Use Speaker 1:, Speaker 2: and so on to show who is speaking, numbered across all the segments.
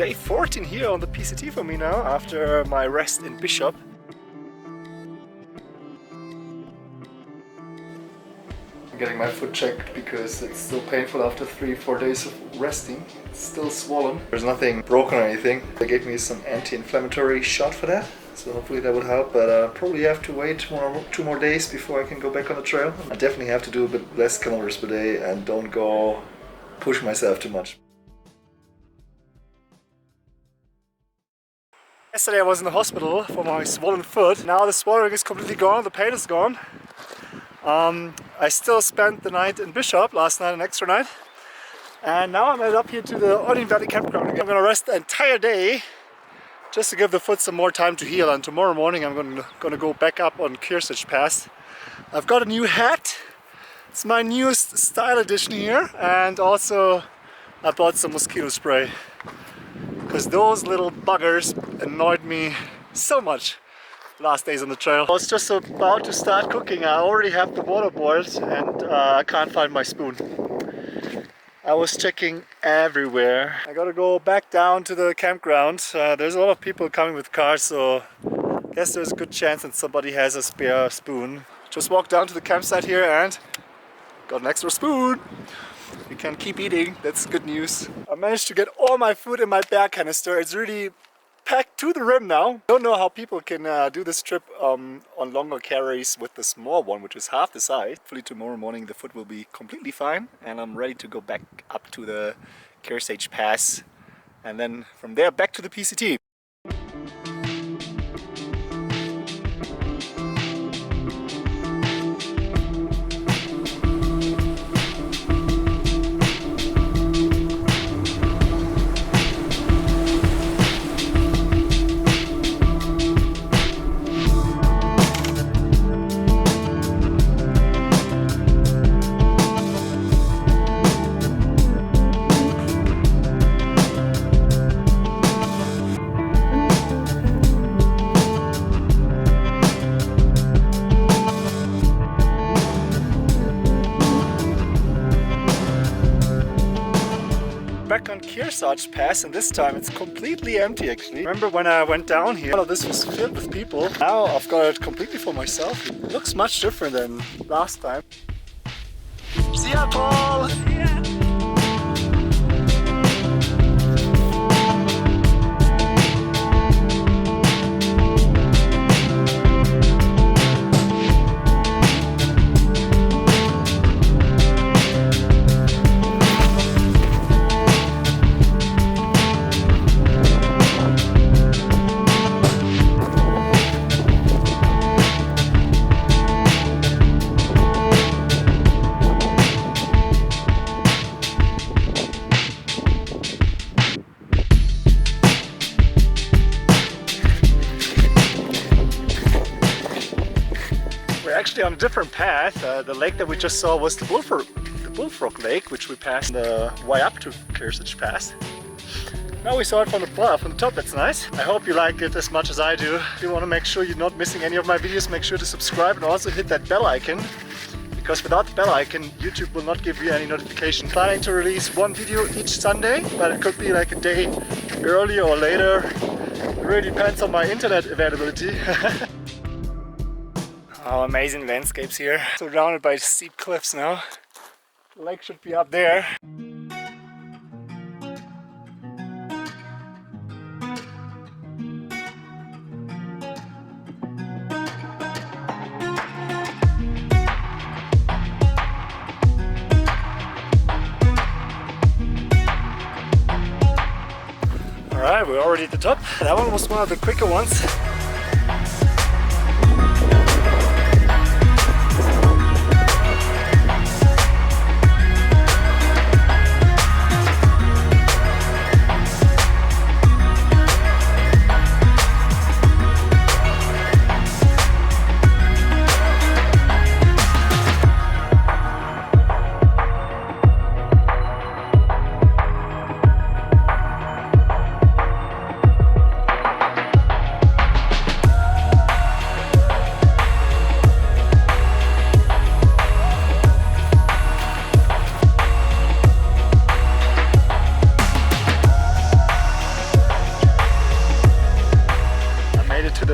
Speaker 1: day 14 here on the PCT for me now, after my rest in Bishop. I'm getting my foot checked because it's still painful after 3-4 days of resting. It's still swollen. There's nothing broken or anything. They gave me some anti-inflammatory shot for that, so hopefully that would help, but probably have to wait 2 more days before I can go back on the trail. I definitely have to do a bit less kilometers per day and don't go push myself too much. Yesterday I was in the hospital for my swollen foot. Now the swelling is completely gone, the pain is gone. I still spent the night in Bishop, last night, an extra night. And now I'm headed up here to the Onion Valley campground again. I'm going to rest the entire day just to give the foot some more time to heal. And tomorrow morning I'm going to go back up on Kearsarge Pass. I've got a new hat. It's my newest style edition here. And also I bought some mosquito spray, because those little buggers annoyed me so much last days on the trail. I was just about to start cooking. I already have the water boiled and I can't find my spoon. I was checking everywhere. I gotta go back down to the campground. There's a lot of people coming with cars, so I guess there's a good chance that somebody has a spare spoon. Just walked down to the campsite here and got an extra spoon. You can keep eating, that's good news. I managed to get all my food in my bear canister. It's really packed to the rim now. Don't know how people can do this trip on longer carries with the small one, which is half the size. Hopefully tomorrow morning the foot will be completely fine and I'm ready to go back up to the Kearsarge Pass and then from there back to the PCT. Back on Kearsarge Pass, and this time it's completely empty actually. Remember when I went down here, all of this was filled with people. Now I've got it completely for myself. It looks much different than last time. See ya, Paul! Yeah. Actually on a different path. The lake that we just saw was the Bullfrog Lake, which we passed on the way up to Kearsarge Pass. Now we saw it from the top. That's nice. I hope you like it as much as I do. If you want to make sure you're not missing any of my videos, make sure to subscribe and also hit that bell icon, because without the bell icon YouTube will not give you any notification. Planning to release one video each Sunday, but it could be like a day earlier or later. It really depends on my internet availability. Oh, amazing landscapes here. Surrounded by steep cliffs now. The lake should be up there. Alright, we're already at the top. That one was one of the quicker ones.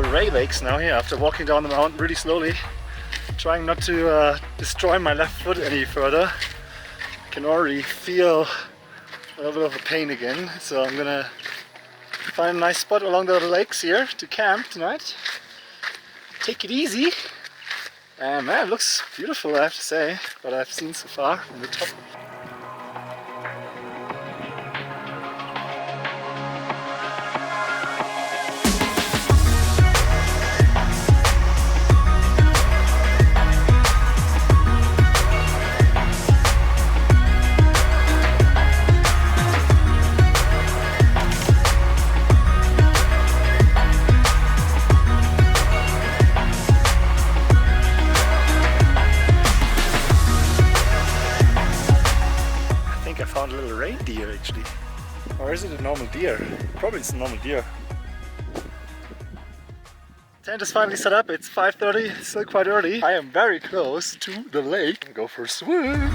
Speaker 1: the Rae Lakes now here after walking down the mountain really slowly, trying not to destroy my left foot any further. I can already feel a little bit of a pain again, so I'm gonna find a nice spot along the lakes here to camp tonight. Take it easy. And man, it looks beautiful, I have to say, what I've seen so far on the top. Found a little reindeer actually. Or is it a normal deer? Probably it's a normal deer. Tent is finally set up. It's 5:30, still quite early. I am very close to the lake. Go for a swim.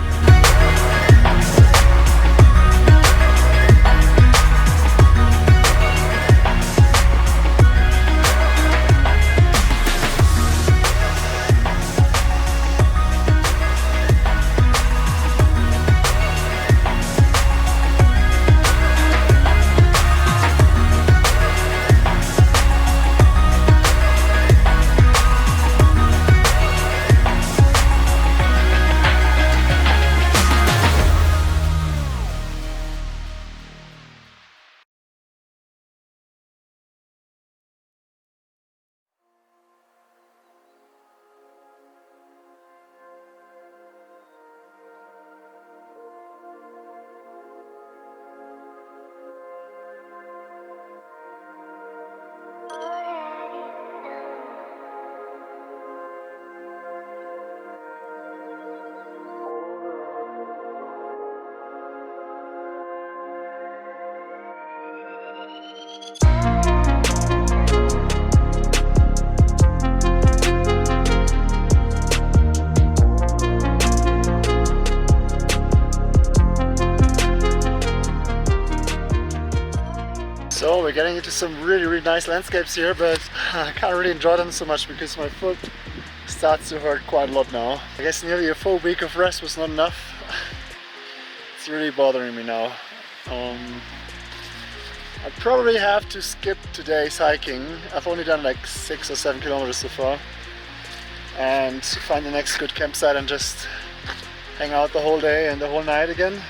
Speaker 1: So we're getting into some really nice landscapes here, but I can't really enjoy them so much because my foot starts to hurt quite a lot now. I guess nearly a full week of rest was not enough. It's really bothering me now. I probably have to skip today's hiking. I've only done like 6 or 7 kilometers so far, and find the next good campsite and just hang out the whole day and the whole night again.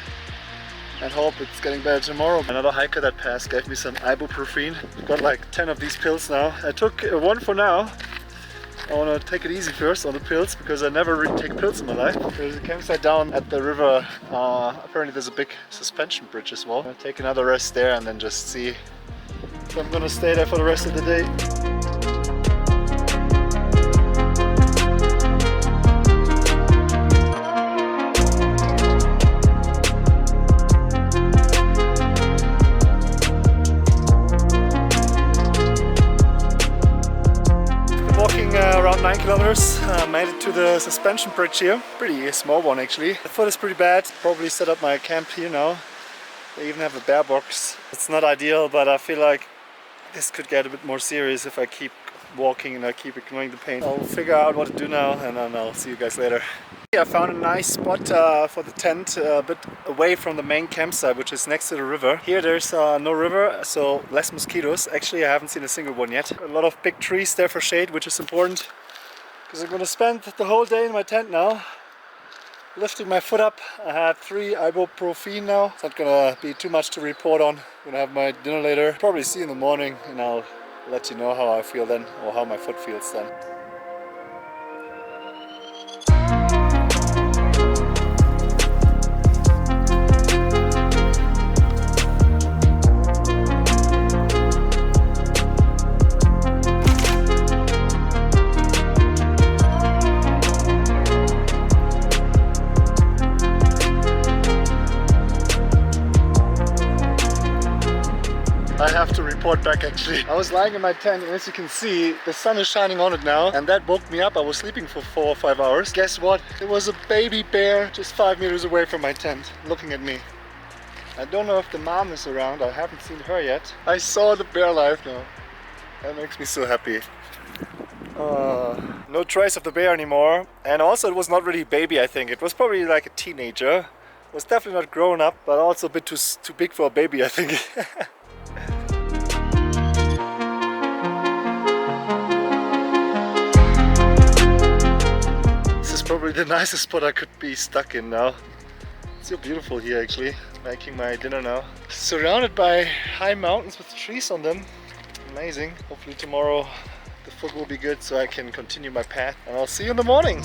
Speaker 1: And hope it's getting better tomorrow. Another hiker that passed gave me some ibuprofen. I've got like 10 of these pills now. I took one for now. I want to take it easy first on the pills because I never really take pills in my life. There's a campsite down at the river. Apparently there's a big suspension bridge as well. I'll take another rest there and then just see if I'm gonna stay there for the rest of the day. Around 9 kilometers, made it to the suspension bridge here. Pretty small one actually. The foot is pretty bad. Probably set up my camp here now. They even have a bear box. It's not ideal, but I feel like this could get a bit more serious if I keep walking and I keep ignoring the pain. I'll figure out what to do now and then I'll see you guys later. I found a nice spot for the tent a bit away from the main campsite, which is next to the river. Here there's no river, so less mosquitoes. Actually, I haven't seen a single one yet. A lot of big trees there for shade, which is important because I'm going to spend the whole day in my tent now, lifting my foot up. I had 3 ibuprofen now. It's not going to be too much to report on. I'm going to have my dinner later. Probably see you in the morning and I'll let you know how I feel then, or how my foot feels then. I have to report back actually. I was lying in my tent and as you can see, the sun is shining on it now and that woke me up. I was sleeping for 4 or 5 hours. Guess what? There was a baby bear just 5 meters away from my tent looking at me. I don't know if the mom is around. I haven't seen her yet. I saw the bear live now. That makes me so happy. No trace of the bear anymore, and also it was not really a baby. I think it was probably like a teenager. It was definitely not grown up, but also a bit too big for a baby, I think. This is probably the nicest spot I could be stuck in now. It's so beautiful here actually, making my dinner now. Surrounded by high mountains with trees on them. Amazing. Hopefully tomorrow the food will be good so I can continue my path, and I'll see you in the morning.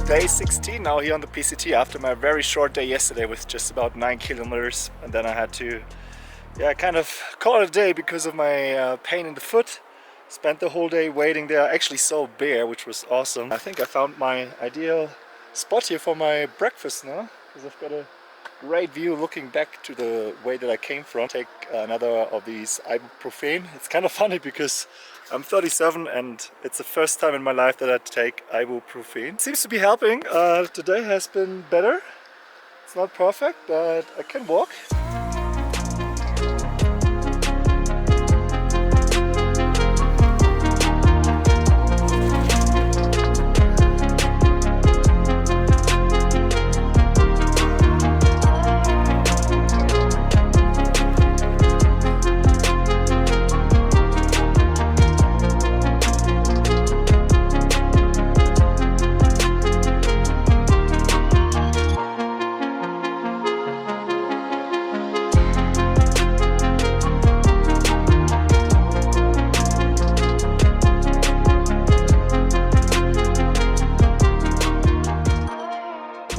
Speaker 1: Day 16 now here on the PCT after my very short day yesterday with just about 9 kilometers, and then I had to kind of call it a day because of my pain in the foot. Spent the whole day waiting there. I actually saw a bear, which was awesome. I think I found my ideal spot here for my breakfast now, because I've got a great view looking back to the way that I came from. Take another of these ibuprofen. It's kind of funny because I'm 37 and it's the first time in my life that I take ibuprofen. It seems to be helping. Today has been better. It's not perfect, but I can walk.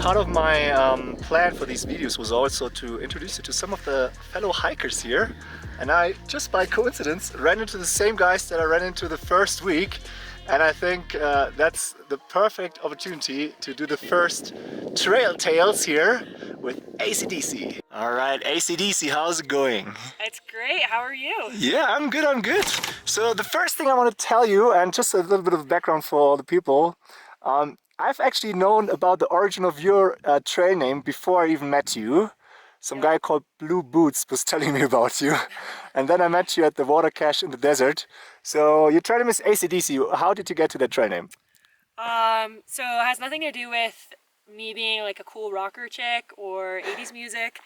Speaker 1: Part of my plan for these videos was also to introduce you to some of the fellow hikers here, and I just by coincidence ran into the same guys that I ran into the first week, and I think that's the perfect opportunity to do the first trail tales here with ACDC. Alright, ACDC, how's it going?
Speaker 2: It's great, how are you?
Speaker 1: Yeah, I'm good. So the first thing I want to tell you, and just a little bit of background for all the people, I've actually known about the origin of your trail name before I even met you. Some guy called Blue Boots was telling me about you. And then I met you at the water cache in the desert. So your trail name is ACDC. How did you get to that trail name?
Speaker 2: So it has nothing to do with me being like a cool rocker chick or 80s music.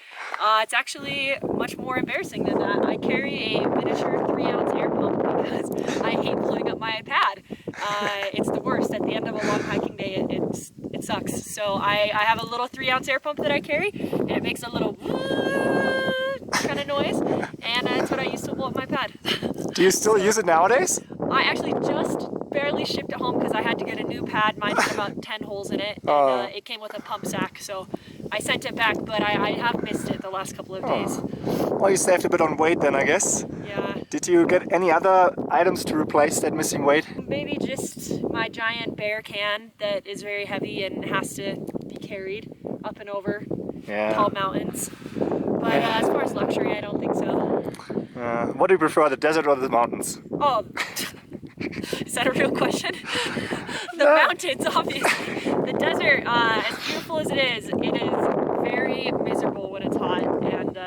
Speaker 2: It's actually much more embarrassing than that. I carry a miniature 3-ounce air pump because I hate blowing up my pad. It's the worst. At the end of a long hiking day, it sucks. So I have a little 3-ounce air pump that I carry, and it makes a little kind of noise, and that's what I use to blow up my pad.
Speaker 1: Do you still use it nowadays?
Speaker 2: I actually just barely shipped it home because I had to get a new pad. Mine had about 10 holes in it, and it came with a pump sack, so I sent it back, but I have missed it the last couple of days.
Speaker 1: Well, you saved a bit on weight then, I guess.
Speaker 2: Yeah.
Speaker 1: Did you get any other items to replace that missing weight?
Speaker 2: Maybe just my giant bear can that is very heavy and has to be carried up and over tall mountains. But as far as luxury, I don't think so.
Speaker 1: What do you prefer, the desert or the mountains?
Speaker 2: Oh, is that a real question? The mountains, obviously. The desert, as beautiful as it is very miserable when it's hot, and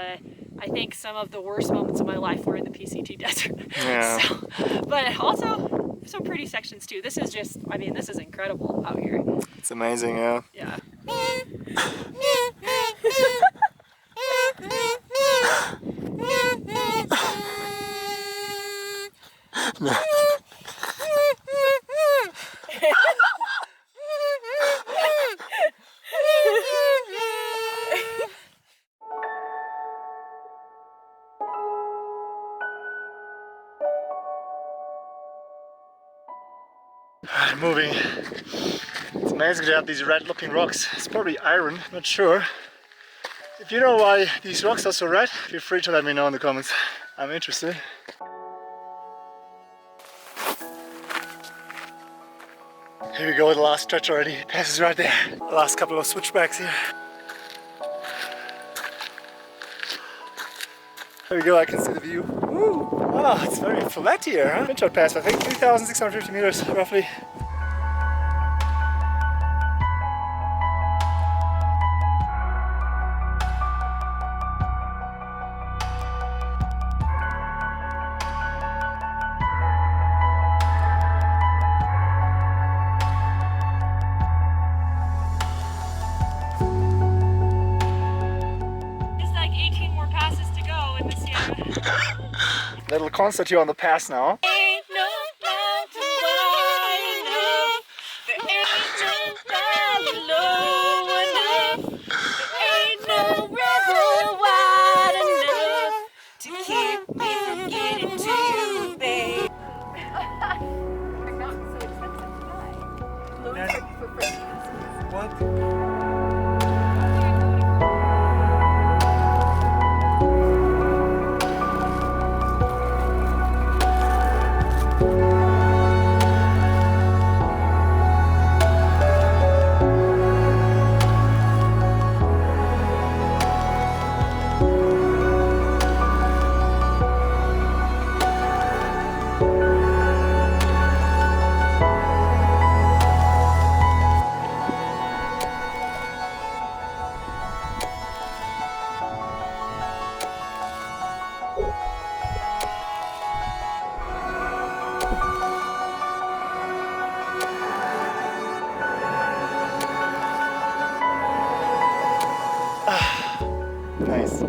Speaker 2: I think some of the worst moments of my life were in the PCT desert.
Speaker 1: Yeah.
Speaker 2: So, but also some pretty sections too. This is just, I mean, this is incredible out here.
Speaker 1: It's amazing, yeah.
Speaker 2: Yeah.
Speaker 1: I'm moving. It's amazing to have these red looking rocks. It's probably iron, not sure. If you know why these rocks are so red, feel free to let me know in the comments. I'm interested. Here we go, the last stretch already. Pass is right there. The last couple of switchbacks here. There we go, I can see the view. Woo! Oh, it's very flat here, huh? Pinchot Pass, I think 3,650 meters roughly. Little concert here on the pass now.
Speaker 2: Ain't no mountain wide enough. There ain't no valley low enough. There ain't no river wide enough to keep me from getting to you, babe. They're not so expensive to buy. Low tech for Christmas.
Speaker 1: What? Nice.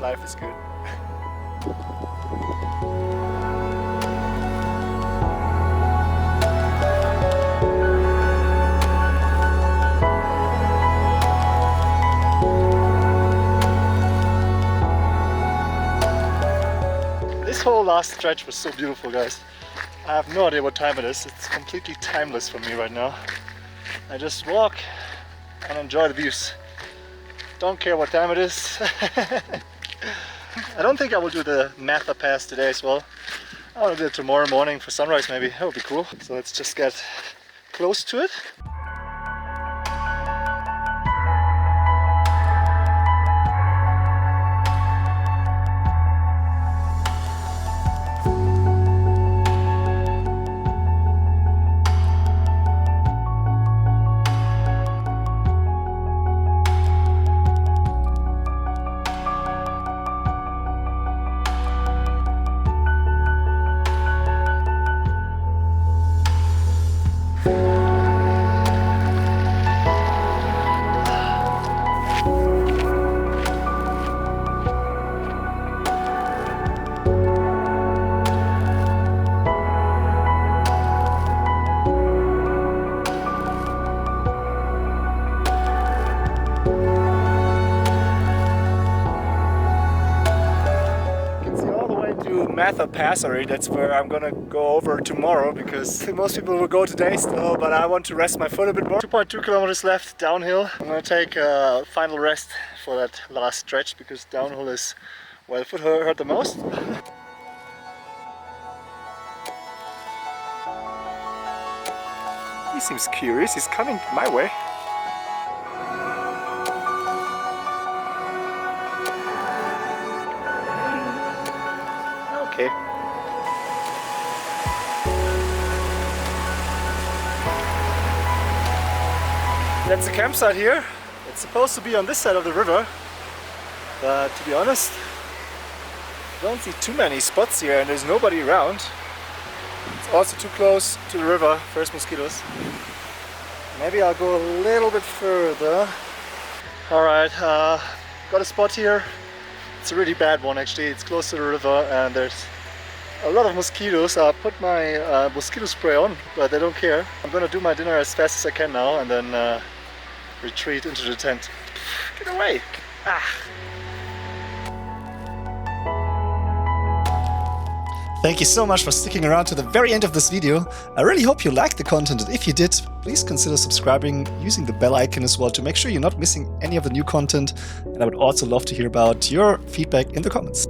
Speaker 1: Life is good. This whole last stretch was so beautiful, guys. I have no idea what time it is. It's completely timeless for me right now. I just walk and enjoy the views. Don't care what time it is. I don't think I will do the Matha Pass today as well. I want to do it tomorrow morning for sunrise maybe. That would be cool. So let's just get close to it. Matha Pass already. That's where I'm gonna go over tomorrow because most people will go today still, but I want to rest my foot a bit more. 2.2 kilometers left downhill. I'm gonna take a final rest for that last stretch because downhill is where the foot hurt the most. He seems curious. He's coming my way. Okay. That's the campsite here. It's supposed to be on this side of the river, but to be honest, I don't see too many spots here and there's nobody around. It's also too close to the river, first mosquitoes. Maybe I'll go a little bit further. Alright, got a spot here. It's a really bad one actually. It's close to the river and there's a lot of mosquitoes. I'll put my mosquito spray on, but they don't care. I'm gonna do my dinner as fast as I can now and then retreat into the tent. Get away! Ah. Thank you so much for sticking around to the very end of this video. I really hope you liked the content, and if you did, please consider subscribing using the bell icon as well to make sure you're not missing any of the new content. And I would also love to hear about your feedback in the comments.